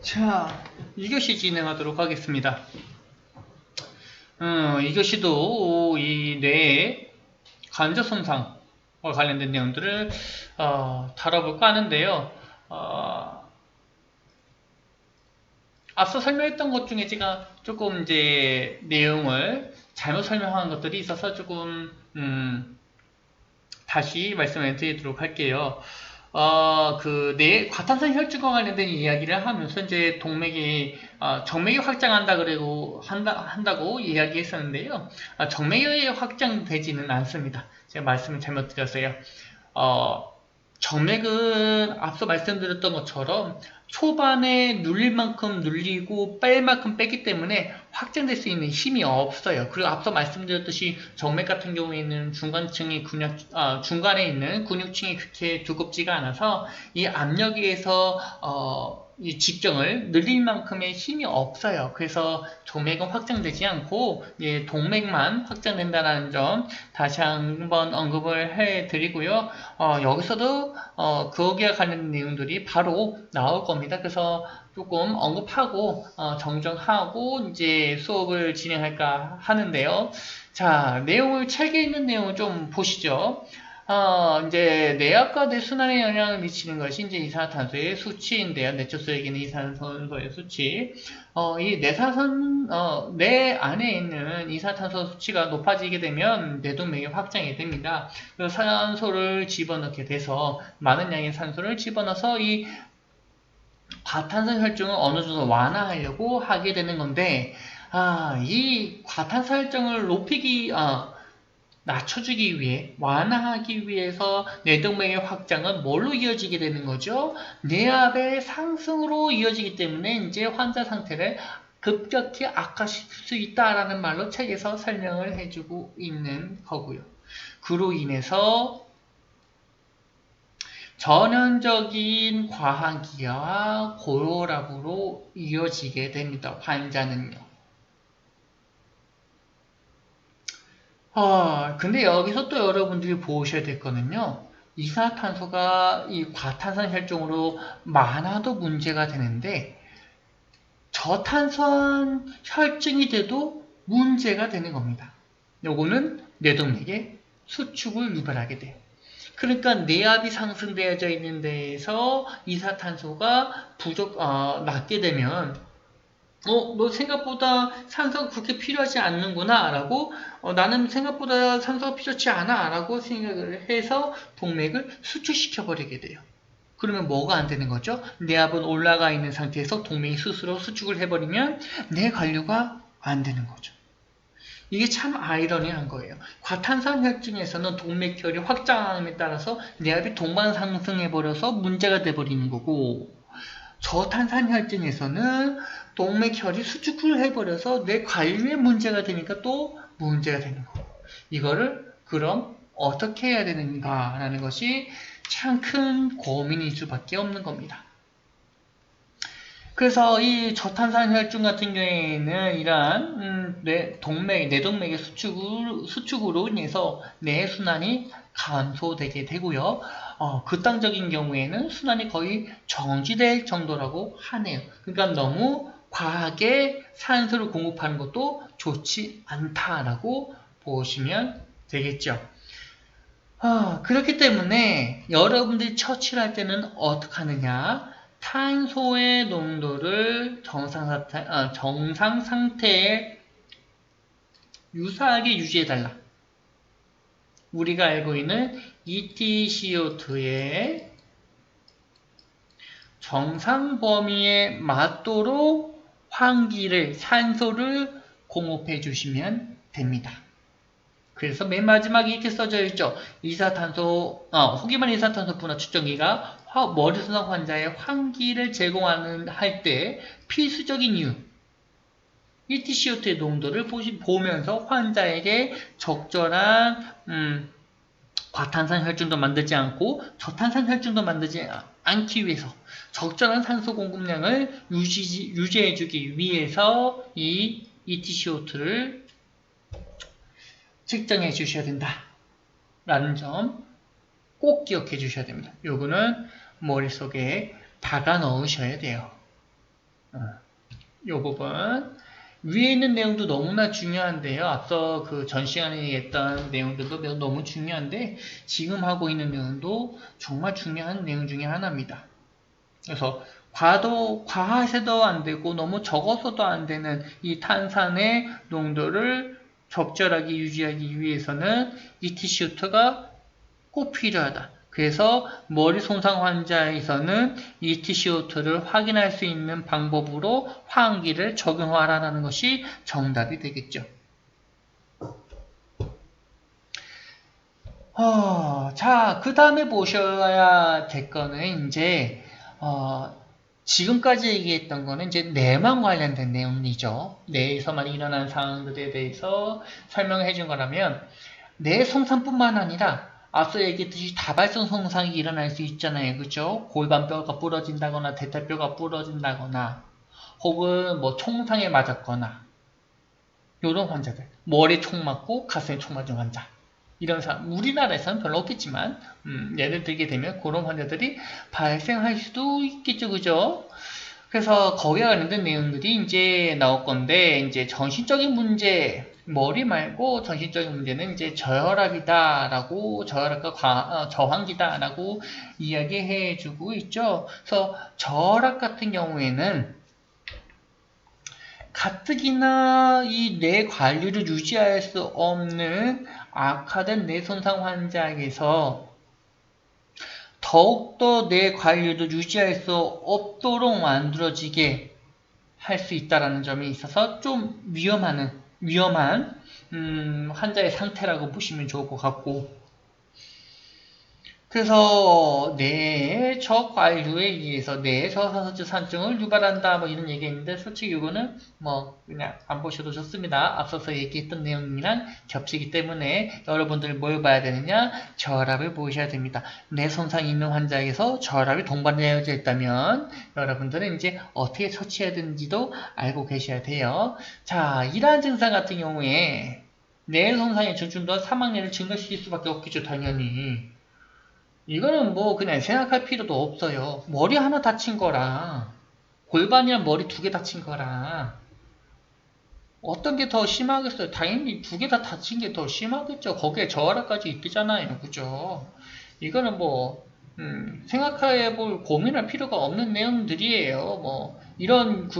자, 2교시 진행하도록 하겠습니다. 2교시도 이 뇌의 간접 손상과 관련된 내용들을 다뤄볼까 하는데요. 앞서 설명했던 것 중에 제가 조금 이제 내용을 잘못 설명한 것들이 있어서 조금 다시 말씀을 드리도록 할게요. 뇌 과탄산 혈증과 관련된 이야기를 하면서 이제 정맥이 확장한다 그리고 한다고 이야기했었는데요. 정맥이 확장되지는 않습니다. 제가 말씀을 잘못 드렸어요. 정맥은 앞서 말씀드렸던 것처럼 초반에 눌릴 만큼 눌리고 뺄 만큼 빼기 때문에 확장될 수 있는 힘이 없어요. 그리고 앞서 말씀드렸듯이 정맥 같은 경우에는 중간에 있는 근육층이 그렇게 두껍지가 않아서 이 압력에 의해서 이 직경을 늘릴 만큼의 힘이 없어요. 그래서 정맥은 확장되지 않고 동맥만 확장된다는 점 다시 한번 언급을 해드리고요. 여기서도 거기와 관련된 내용들이 바로 나올 겁니다. 그래서 조금 언급하고 정정하고 이제 수업을 진행할까 하는데요. 자, 책에 있는 내용을 좀 보시죠. 이제 뇌압과 뇌순환에 영향을 미치는 것이 이제 이산화탄소의 수치인데요. 뇌초소에게는 이산화탄소의 수치. 뇌 안에 있는 이산화탄소 수치가 높아지게 되면 뇌동맥이 확장이 됩니다. 그래서 산소를 집어넣게 돼서 많은 양의 산소를 집어넣어서 이 과탄산 혈증을 어느 정도 완화하려고 하게 되는 건데, 이 과탄산 혈증을 낮춰주기 위해, 완화하기 위해서 뇌동맥의 확장은 뭘로 이어지게 되는 거죠? 뇌압의 상승으로 이어지기 때문에 이제 환자 상태를 급격히 악화시킬 수 있다라는 말로 책에서 설명을 해주고 있는 거고요. 그로 인해서 전형적인 과한기와 고혈압으로 이어지게 됩니다. 환자는요. 근데 여기서 또 여러분들이 보셔야 될 거는요. 이산화탄소가 이 과탄산 혈증으로 많아도 문제가 되는데 저탄산 혈증이 돼도 문제가 되는 겁니다. 요거는 뇌동맥의 수축을 유발하게 돼요. 그러니까 뇌압이 상승되어져 있는 데에서 이산화탄소가 낮게 되면 너 생각보다 산소가 그렇게 필요하지 않는구나 라고 나는 생각보다 산소가 필요치 않아 라고 생각을 해서 동맥을 수축시켜 버리게 돼요. 그러면 뭐가 안 되는 거죠? 뇌압은 올라가 있는 상태에서 동맥이 스스로 수축을 해버리면 뇌 관료가 안 되는 거죠. 이게 참 아이러니한 거예요. 과탄산혈증에서는 동맥혈이 확장함에 따라서 뇌압이 동반 상승해버려서 문제가 돼버리는 거고, 저탄산혈증에서는 동맥혈이 수축을 해버려서 뇌 관리에 문제가 되니까 또 문제가 되는 거고, 이거를 그럼 어떻게 해야 되는가라는 것이 참 큰 고민일 수밖에 없는 겁니다. 그래서 이 저탄산혈증 같은 경우에는 이러한 뇌동맥의 수축으로 인해서 뇌순환이 감소되게 되고요. 극단적인 경우에는 순환이 거의 정지될 정도라고 하네요. 그러니까 너무 과하게 산소를 공급하는 것도 좋지 않다라고 보시면 되겠죠. 그렇기 때문에 여러분들이 처치를 할 때는 어떻게 하느냐? 탄소의 농도를 정상 상태에 유사하게 유지해달라. 우리가 알고 있는 EtCO2의 정상 범위에 맞도록 산소를 공급해 주시면 됩니다. 그래서 맨 마지막에 이렇게 써져 있죠. 호기만 이산탄소 분화 측정기가 머리순환 환자의 환기를 제공하는 할 때 필수적인 이유. EtCO2의 농도를 보면서 환자에게 적절한 과탄산 혈증도 만들지 않고 저탄산 혈증도 만들지 않기 위해서 적절한 산소 공급량을 유지해주기 위해서 이 EtCO2를 측정해 주셔야 된다. 라는 점 꼭 기억해 주셔야 됩니다. 요거는 머릿속에 박아 넣으셔야 돼요. 이 부분. 위에 있는 내용도 너무나 중요한데요. 앞서 그 전 시간에 얘기했던 내용들도 너무 중요한데 지금 하고 있는 내용도 정말 중요한 내용 중에 하나입니다. 그래서 과해서도 안 되고 너무 적어서도 안 되는 이 탄산의 농도를 적절하게 유지하기 위해서는 ETCO2가 꼭 필요하다. 그래서 머리 손상 환자에서는 ETCO2를 확인할 수 있는 방법으로 화학기를 적용하라는 것이 정답이 되겠죠. 자, 그 다음에 보셔야 될 거는 이제 지금까지 얘기했던 거는 이제 뇌만 관련된 내용이죠. 뇌에서만 일어난 상황들에 대해서 설명해 준 거라면 뇌 손상뿐만 아니라 앞서 얘기했듯이 다발성 손상이 일어날 수 있잖아요. 그죠? 골반뼈가 부러진다거나 대퇴뼈가 부러진다거나 혹은 뭐 총상에 맞았거나 이런 환자들. 머리에 총 맞고 가슴에 총 맞은 환자. 이런 사람, 우리나라에서는 별로 없겠지만 예를 들게 되면 그런 환자들이 발생할 수도 있겠죠. 그죠? 그래서 거기에 관련된 내용들이 이제 나올 건데 이제 정신적인 문제 머리 말고 정신적인 문제는 이제 저혈압이다라고 저혈압과 저항기다라고 이야기해주고 있죠. 그래서 저혈압 같은 경우에는 가뜩이나 이 뇌 관리를 유지할 수 없는 악화된 뇌 손상 환자에게서 더욱더 뇌 관리를 유지할 수 없도록 만들어지게 할 수 있다는 점이 있어서 좀 위험한 환자의 상태라고 보시면 좋을 것 같고 그래서 뇌의 저관류에 의해서 뇌의 저산화질산증을 유발한다 뭐 이런 얘기했는데 솔직히 이거는 뭐 그냥 안 보셔도 좋습니다. 앞서서 얘기했던 내용이랑 겹치기 때문에 여러분들이 뭘 봐야 되느냐 저혈압을 보셔야 됩니다. 뇌 손상이 있는 환자에게서 저혈압이 동반되어져 있다면 여러분들은 이제 어떻게 처치해야 되는지도 알고 계셔야 돼요. 자, 이러한 증상 같은 경우에 뇌 손상의 전중도와 사망률을 증가시킬 수밖에 없겠죠. 당연히. 이거는 뭐 그냥 생각할 필요도 없어요. 머리 하나 다친 거랑 골반이랑 머리 두 개 다친 거랑 어떤 게 더 심하겠어요? 당연히 두 개 다 다친 게 더 심하겠죠. 거기에 저하라까지 있잖아요. 그죠? 이거는 뭐 생각해 볼 고민할 필요가 없는 내용들이에요. 뭐 이런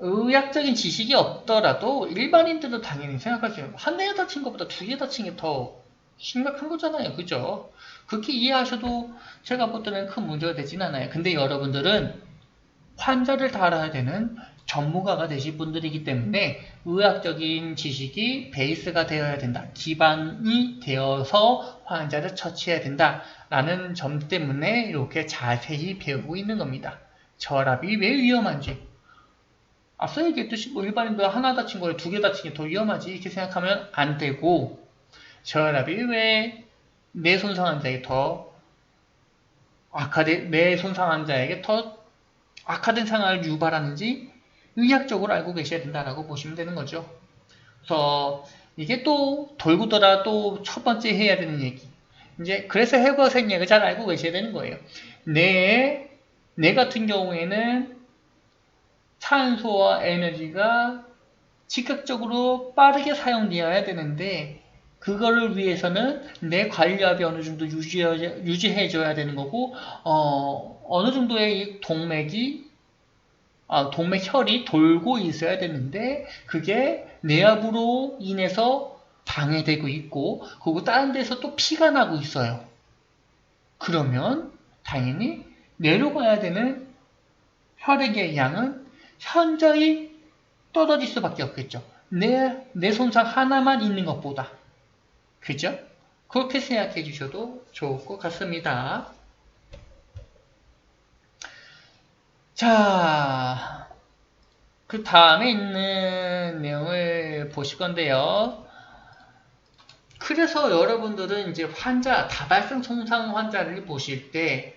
의학적인 지식이 없더라도 일반인들도 당연히 생각하죠. 한 대 다친 것보다 두 개 다친 게 더 심각한 거잖아요. 그죠? 그렇게 이해하셔도 제가 볼 때는 큰 문제가 되진 않아요. 근데 여러분들은 환자를 다뤄야 되는 전문가가 되실 분들이기 때문에 의학적인 지식이 베이스가 되어야 된다. 기반이 되어서 환자를 처치해야 된다. 라는 점 때문에 이렇게 자세히 배우고 있는 겁니다. 저혈압이 왜 위험한지. 앞서 얘기했듯이 뭐 일반인들 하나 다친 거에 두 개 다친 게 더 위험하지 이렇게 생각하면 안 되고 저혈압이 왜 뇌 손상 환자에게 뇌 손상 환자에게 더 악화된 상황을 유발하는지 의학적으로 알고 계셔야 된다라고 보시면 되는 거죠. 그래서 이게 또 돌고 돌아 또 첫 번째 해야 되는 얘기. 이제 그래서 해고 생략을 잘 알고 계셔야 되는 거예요. 뇌 같은 경우에는 산소와 에너지가 즉각적으로 빠르게 사용되어야 되는데 그거를 위해서는 내 관리압이 어느 정도 유지해줘야 되는 거고 어느 정도의 동맥혈이 돌고 있어야 되는데 그게 뇌압으로 인해서 방해되고 있고 그리고 다른 데서 또 피가 나고 있어요. 그러면 당연히 뇌로 가야 되는 혈액의 양은 현저히 떨어질 수밖에 없겠죠. 내 손상 하나만 있는 것보다. 그죠? 그렇게 생각해 주셔도 좋을 것 같습니다. 자, 그 다음에 있는 내용을 보실 건데요. 그래서 여러분들은 이제 다발성 손상 환자를 보실 때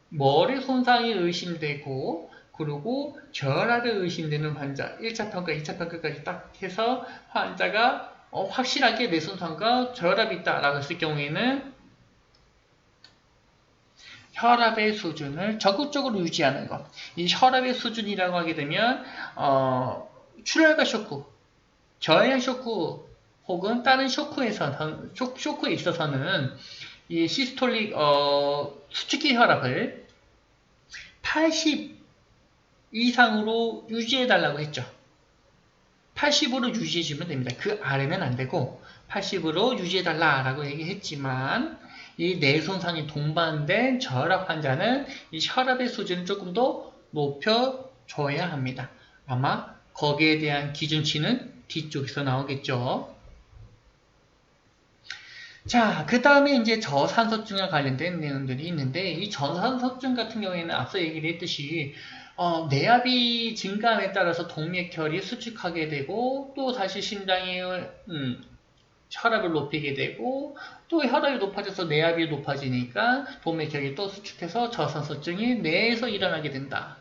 머리 손상이 의심되고 그리고 저혈압이 의심되는 환자 1차 평가, 2차 평가까지 딱 해서 환자가 확실하게 뇌손상과 저혈압이 있다라고 했을 경우에는 혈압의 수준을 적극적으로 유지하는 것. 이 혈압의 수준이라고 하게 되면 출혈과 쇼크, 저혈 쇼크 혹은 다른 쇼크에 있어서는 이 시스톨릭 수축기 혈압을 80 이상으로 유지해달라고 했죠. 80으로 유지해주면 됩니다. 그 아래는 안 되고 80으로 유지해달라라고 얘기했지만 이 뇌손상이 동반된 저혈압 환자는 이 혈압의 수준을 조금 더 높여줘야 합니다. 아마 거기에 대한 기준치는 뒤쪽에서 나오겠죠. 자, 그 다음에 이제 저산소증과 관련된 내용들이 있는데, 이 저산소증 같은 경우에는 앞서 얘기를 했듯이, 내압이 증가함에 따라서 동맥혈이 수축하게 되고, 또 다시 심장이, 혈압을 높이게 되고, 또 혈압이 높아져서 내압이 높아지니까 동맥혈이 또 수축해서 저산소증이 뇌에서 일어나게 된다.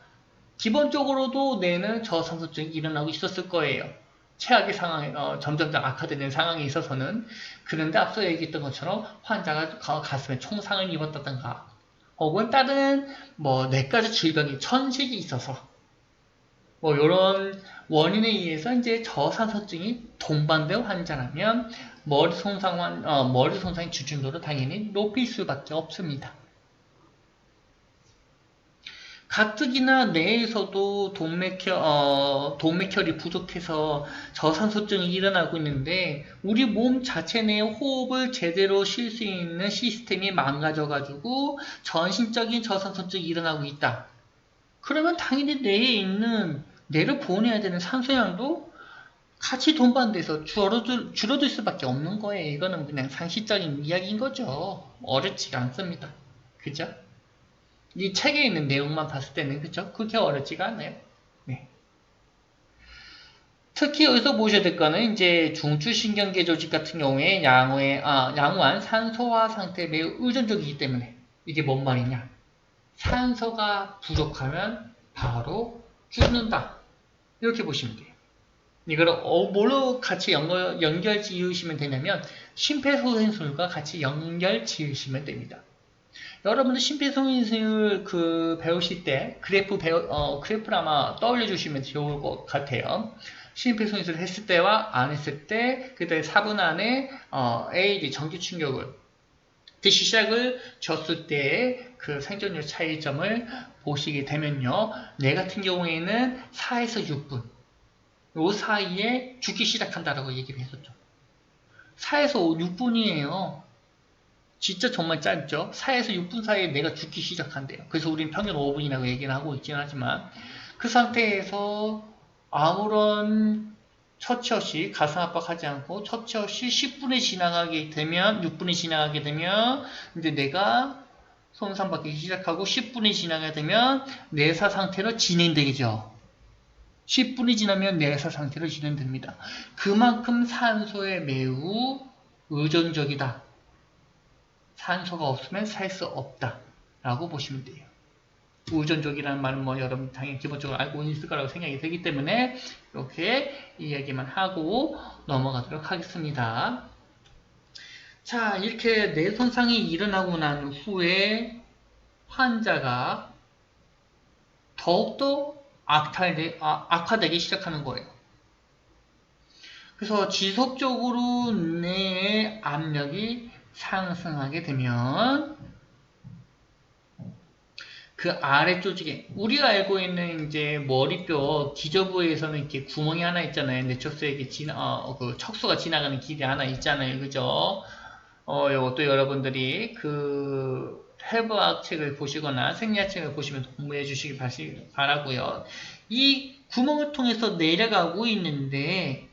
기본적으로도 뇌는 저산소증이 일어나고 있었을 거예요. 최악의 상황, 점점 더 악화되는 상황에 있어서는. 그런데 앞서 얘기했던 것처럼 환자가 가슴에 총상을 입었다던가 혹은 다른 뇌까지 질병이 천식이 있어서 이런 원인에 의해서 이제 저산소증이 동반된 환자라면 머리 손상의 주중도를 당연히 높일 수밖에 없습니다. 가뜩이나 뇌에서도 동맥혈이 부족해서 저산소증이 일어나고 있는데 우리 몸 자체 내에 호흡을 제대로 쉴 수 있는 시스템이 망가져가지고 전신적인 저산소증이 일어나고 있다. 그러면 당연히 뇌에 있는 뇌를 보내야 되는 산소량도 같이 동반돼서 줄어들 수밖에 없는 거예요. 이거는 그냥 상식적인 이야기인 거죠. 어렵지가 않습니다. 그죠? 이 책에 있는 내용만 봤을 때는 그쵸? 그렇게 어렵지가 않아요. 네. 특히 여기서 보셔야 될 거는 이제 중추신경계 조직 같은 경우에 양호한 산소화 상태에 매우 의존적이기 때문에 이게 뭔 말이냐? 산소가 부족하면 바로 죽는다. 이렇게 보시면 돼요. 이걸 뭘로 같이 연결 지으시면 되냐면 심폐소생술과 같이 연결 지으시면 됩니다. 여러분들 심폐소생술 배우실 때 그래프를 아마 떠올려 주시면 좋을 것 같아요. 심폐소생술 했을 때와 안 했을 때 그때 4분 안에 AED 전기 충격을 시작을 줬을 때의 그 생존율 차이점을 보시게 되면요. 뇌 같은 경우에는 4에서 6분 요 사이에 죽기 시작한다라고 얘기를 했었죠. 4에서 6분이에요. 진짜 정말 짧죠? 4에서 6분 사이에 내가 죽기 시작한대요. 그래서 우리는 평균 5분이라고 얘기를 하고 있긴 하지만 그 상태에서 아무런 처치 없이 가슴 압박하지 않고 처치 없이 10분이 지나가게 되면 6분이 지나가게 되면 이제 내가 손상받기 시작하고 10분이 지나게 되면 내사 상태로 진행되겠죠. 10분이 지나면 내사 상태로 진행됩니다. 그만큼 산소에 매우 의존적이다. 산소가 없으면 살 수 없다 라고 보시면 돼요. 의존적이라는 말은 여러분 당연히 기본적으로 알고 있을 거라고 생각이 되기 때문에 이렇게 이야기만 하고 넘어가도록 하겠습니다. 자, 이렇게 뇌 손상이 일어나고 난 후에 환자가 더욱더 악화되기 시작하는 거예요. 그래서 지속적으로 뇌의 압력이 상승하게 되면 그 아래 조직에 우리가 알고 있는 이제 머리뼈 기저부에서는 이렇게 구멍이 하나 있잖아요. 뇌척수에 그 척수가 지나가는 길이 하나 있잖아요. 그죠? 이것도 여러분들이 그 해부학 책을 보시거나 생리학 책을 보시면 공부해 주시기 바라고요. 이 구멍을 통해서 내려가고 있는데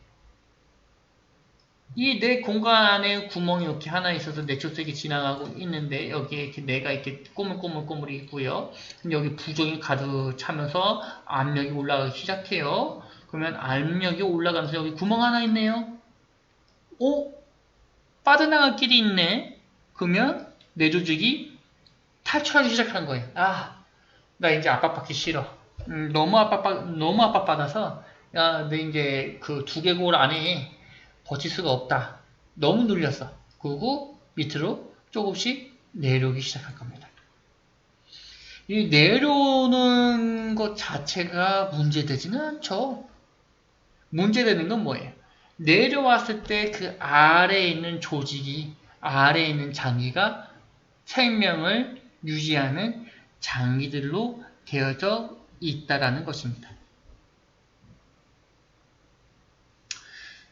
이 뇌 공간 안에 구멍이 이렇게 하나 있어서 뇌초색이 지나가고 있는데 여기에 이렇게 뇌가 이렇게 꼬물꼬물꼬물 있고요. 여기 부종이 가득 차면서 압력이 올라가기 시작해요. 그러면 압력이 올라가면서 여기 구멍 하나 있네요. 빠져나갈 길이 있네. 그러면 뇌 조직이 탈출하기 시작하는 거예요. 나 이제 압박받기 싫어. 너무 압박받아서 내 이제 그 두개골 안에 버틸 수가 없다. 너무 눌렸어. 그리고 밑으로 조금씩 내려오기 시작할 겁니다. 이 내려오는 것 자체가 문제되지는 않죠. 문제되는 건 뭐예요? 내려왔을 때 그 아래에 있는 조직이, 아래에 있는 장기가 생명을 유지하는 장기들로 되어져 있다라는 것입니다.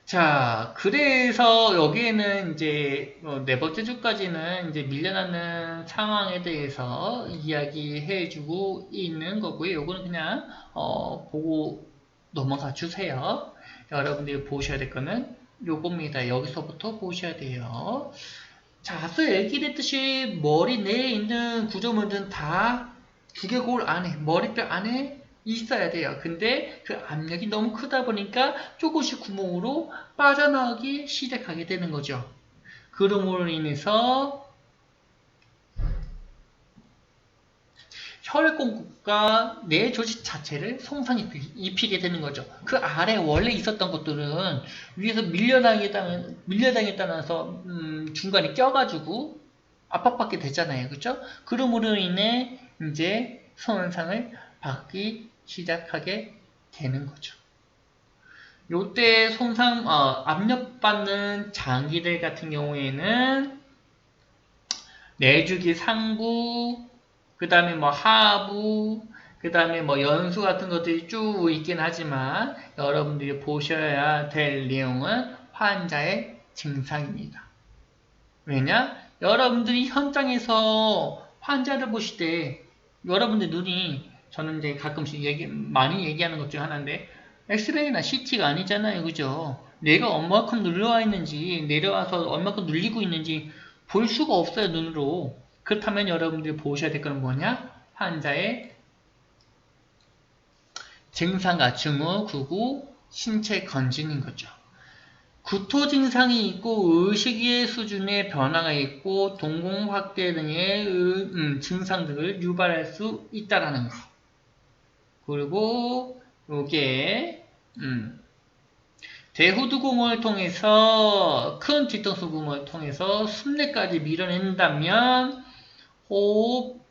자, 그래서 여기에는 이제 네 번째 주까지는 이제 밀려나는 상황에 대해서 이야기해주고 있는 거고요. 요거는 그냥 보고 넘어가 주세요. 여러분들이 보셔야 될 거는 요겁니다. 여기서부터 보셔야 돼요. 자, 앞서 얘기했듯이 머리 내에 있는 구조물들은 다 두개골 안에, 머리뼈 안에 있어야 돼요. 근데 그 압력이 너무 크다 보니까 조금씩 구멍으로 빠져나오기 시작하게 되는 거죠. 그럼으로 인해서 혈액공급과 뇌 조직 자체를 손상입히게 되는 거죠. 그 아래 원래 있었던 것들은 위에서 밀려당에 따라서 중간에 껴가지고 압박받게 되잖아요. 그죠? 그러므로 인해 이제 손상을 받기 시작하게 되는 거죠. 요때 압력받는 장기들 같은 경우에는 내주기 상부, 그 다음에 뭐 하부, 그 다음에 뭐 연수 같은 것들이 쭉 있긴 하지만 여러분들이 보셔야 될 내용은 환자의 증상입니다. 왜냐? 여러분들이 현장에서 환자를 보실 때 여러분들 눈이 저는 이제 가끔씩 많이 얘기하는 것 중 하나인데 엑스레이나 CT가 아니잖아요. 그죠? 내가 얼마큼 눌러와 있는지 내려와서 얼마큼 눌리고 있는지 볼 수가 없어요. 눈으로. 그렇다면 여러분들이 보셔야 될 건 뭐냐? 환자의 증상과 증후, 구구, 신체 건진인 거죠. 구토 증상이 있고 의식의 수준의 변화가 있고 동공 확대 등의 증상들을 유발할 수 있다라는 거. 그리고 요게 대후두공을 통해서 큰 뒤통수구멍을 통해서 순뇌까지 밀어낸다면 호흡,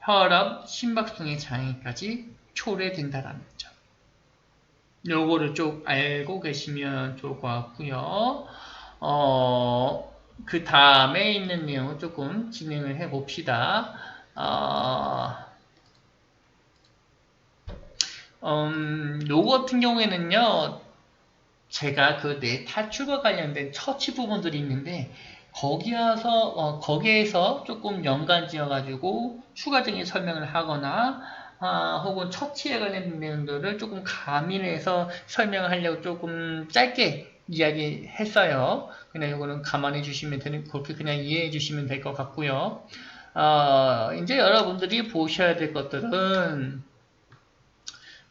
혈압, 심박수의 장애까지 초래된다라는 점. 요거를 쭉 알고 계시면 좋을 것 같고요. 그 다음에 있는 내용을 조금 진행을 해 봅시다. 요거 같은 경우에는요, 제가 그 뇌 탈출과 관련된 처치 부분들이 있는데, 거기에서 조금 연관 지어가지고 추가적인 설명을 하거나, 혹은 처치에 관련된 내용들을 조금 가미해서 설명을 하려고 조금 짧게 이야기했어요. 그냥 이거는 감안해 주시면 되는, 그렇게 그냥 이해해 주시면 될 것 같고요. 이제 여러분들이 보셔야 될 것들은,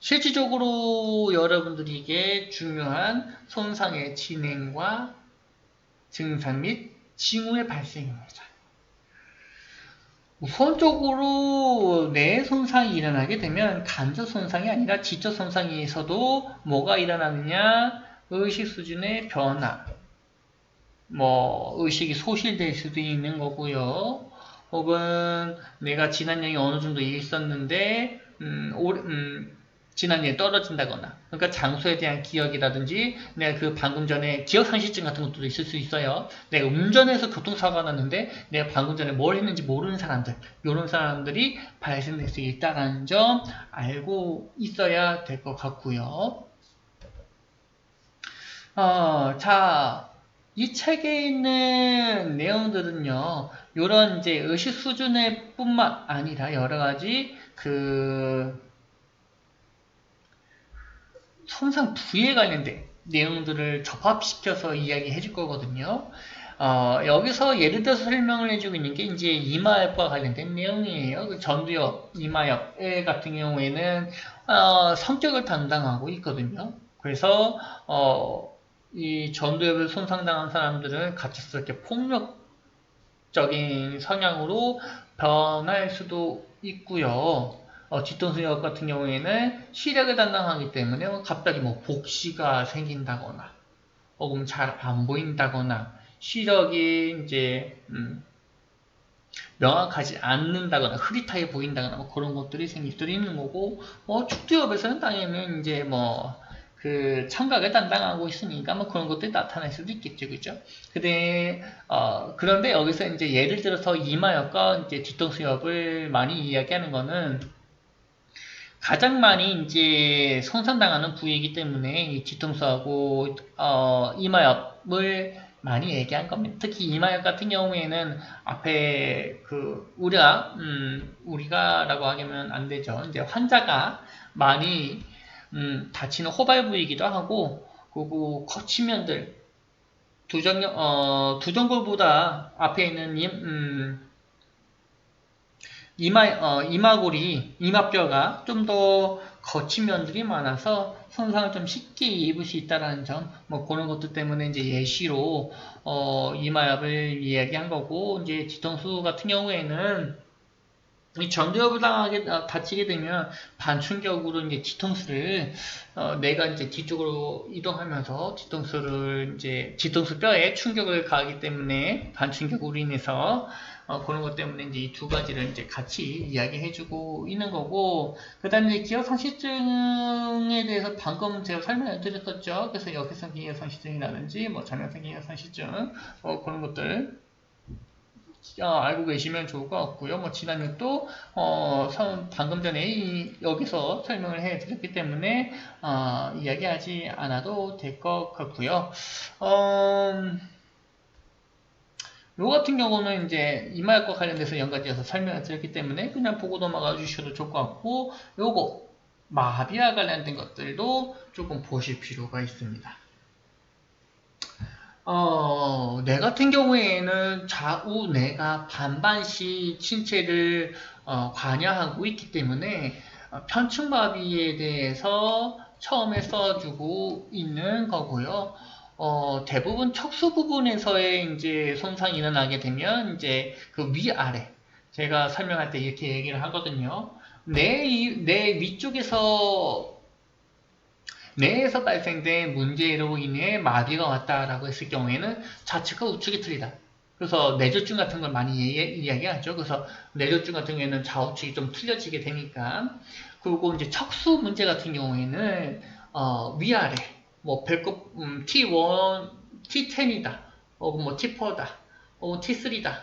실질적으로 여러분들에게 중요한 손상의 진행과 증상 및 징후의 발생입니다. 우선적으로 뇌 손상이 일어나게 되면 간접 손상이 아니라 지적 손상에서도 뭐가 일어나느냐? 의식 수준의 변화, 의식이 소실될 수도 있는 거고요. 혹은 내가 지난형이 어느 정도 있었는데 지난해에 떨어진다거나, 그러니까 장소에 대한 기억이라든지 내가 그 방금 전에 기억상실증 같은 것도 있을 수 있어요. 내가 운전해서 교통사고가 났는데 내가 방금 전에 뭘 했는지 모르는 사람들, 이런 사람들이 발생될 수 있다는 점 알고 있어야 될 것 같고요. 자, 이 책에 있는 내용들은요, 이런 이제 의식 수준의 뿐만 아니라 여러 가지 손상 부위에 관련된 내용들을 접합시켜서 이야기해 줄 거거든요. 여기서 예를 들어서 설명을 해주고 있는 게 이제 이마엽과 관련된 내용이에요. 그 전두엽, 이마엽 같은 경우에는 성격을 담당하고 있거든요. 그래서 이 전두엽을 손상당한 사람들은 갑작스럽게 폭력적인 성향으로 변할 수도 있고요. 뒤통수역 같은 경우에는 시력을 담당하기 때문에 갑자기 복시가 생긴다거나 혹은 잘 안 보인다거나 시력이 이제 명확하지 않는다거나 흐릿하게 보인다거나 뭐 그런 것들이 생길 수도 있는 거고, 축두협에서는 당연히 이제 그 청각을 담당하고 있으니까 뭐 그런 것들이 나타날 수도 있겠죠, 그죠? 그런데 여기서 이제 예를 들어서 이마엽과 이제 뒤통수엽을 많이 이야기하는 거는 가장 많이 이제 손상당하는 부위이기 때문에 이 뒤통수하고 이마엽을 많이 얘기한 겁니다. 특히 이마엽 같은 경우에는 앞에 그 우리가라고 하면 안 되죠. 이제 환자가 많이 다치는 호발 부위이기도 하고, 그리고 거치면들 두정골보다 앞에 있는 이마골이, 이마뼈가 좀 더 거친 면들이 많아서 손상을 좀 쉽게 입을 수 있다는 점, 뭐 그런 것들 때문에 이제 예시로 이마엽을 이야기한 거고, 이제 뒤통수 같은 경우에는 이 전두엽을 다치게 되면 반충격으로 이제 뒤통수를 내가 이제 뒤쪽으로 이동하면서 뒤통수 뼈에 충격을 가하기 때문에 반충격으로 인해서 그런 것 때문에 이제 이 두 가지를 이제 같이 이야기해주고 있는 거고, 그다음에 기억상실증에 대해서 방금 제가 설명해 드렸었죠. 그래서 역회성 기억상실증이라든지 뭐 장년성 기억상실증 그런 것들 알고 계시면 좋을 것 같고요. 뭐 지난해 또 방금 전에 여기서 설명을 해드렸기 때문에 이야기하지 않아도 될 것 같고요. 요 같은 경우는 이제 이마약과 관련돼서 연관지어서 설명을 드렸기 때문에 그냥 보고 넘어가 주셔도 좋을 것 같고, 요거 마비와 관련된 것들도 조금 보실 필요가 있습니다. 뇌 같은 경우에는 좌우 뇌가 반반씩 신체를 관여하고 있기 때문에 편충마비에 대해서 처음에 써주고 있는 거고요. 대부분 척수 부분에서의 이제 손상이 일어나게 되면 이제 그 위아래 제가 설명할 때 이렇게 얘기를 하거든요. 뇌 위쪽에서 뇌에서 발생된 문제로 인해 마비가 왔다라고 했을 경우에는 좌측과 우측이 틀리다. 그래서 뇌졸중 같은 걸 많이 이야기하죠. 그래서 뇌졸중 같은 경우에는 좌우측이 좀 틀려지게 되니까. 그리고 이제 척수 문제 같은 경우에는 위아래 뭐 배꼽 T1, T10이다. 혹은 뭐 T4다. 혹은 T3다.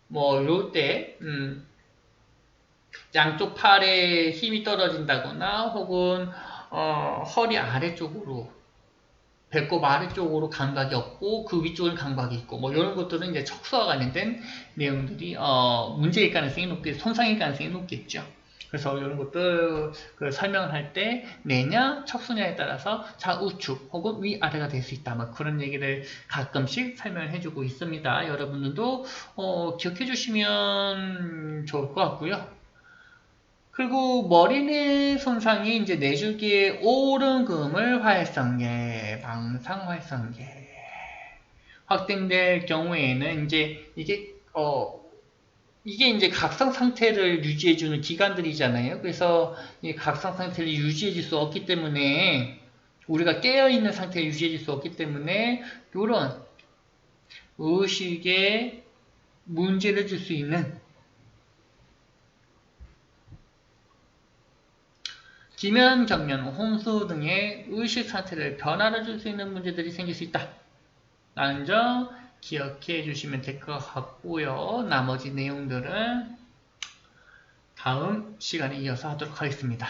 뭐 이럴 때 양쪽 팔에 힘이 떨어진다거나 혹은 허리 아래쪽으로 배꼽 아래쪽으로 감각이 없고 그 위쪽은 감각이 있고 뭐 이런 것들은 이제 척수와 관련된 내용들이 문제일 가능성이 손상일 가능성이 높겠죠. 그래서 이런 것들 설명을 할 때 뇌냐 척수냐에 따라서 좌우측 혹은 위아래가 될 수 있다. 뭐 그런 얘기를 가끔씩 설명을 해주고 있습니다. 여러분들도 기억해 주시면 좋을 것 같고요. 그리고 머리내 손상이 이제 뇌줄기의 오른금을 활성계, 방상활성계 확대될 경우에는 이제 이게 이제 각성 상태를 유지해주는 기관들이잖아요. 그래서 이 각성 상태를 유지해줄 수 없기 때문에 우리가 깨어있는 상태를 유지해줄 수 없기 때문에 이런 의식에 문제를 줄 수 있는 기면, 경련, 홍수 등의 의식 상태를 변화를 줄 수 있는 문제들이 생길 수 있다. 라는 점 기억해 주시면 될 것 같고요. 나머지 내용들은 다음 시간에 이어서 하도록 하겠습니다.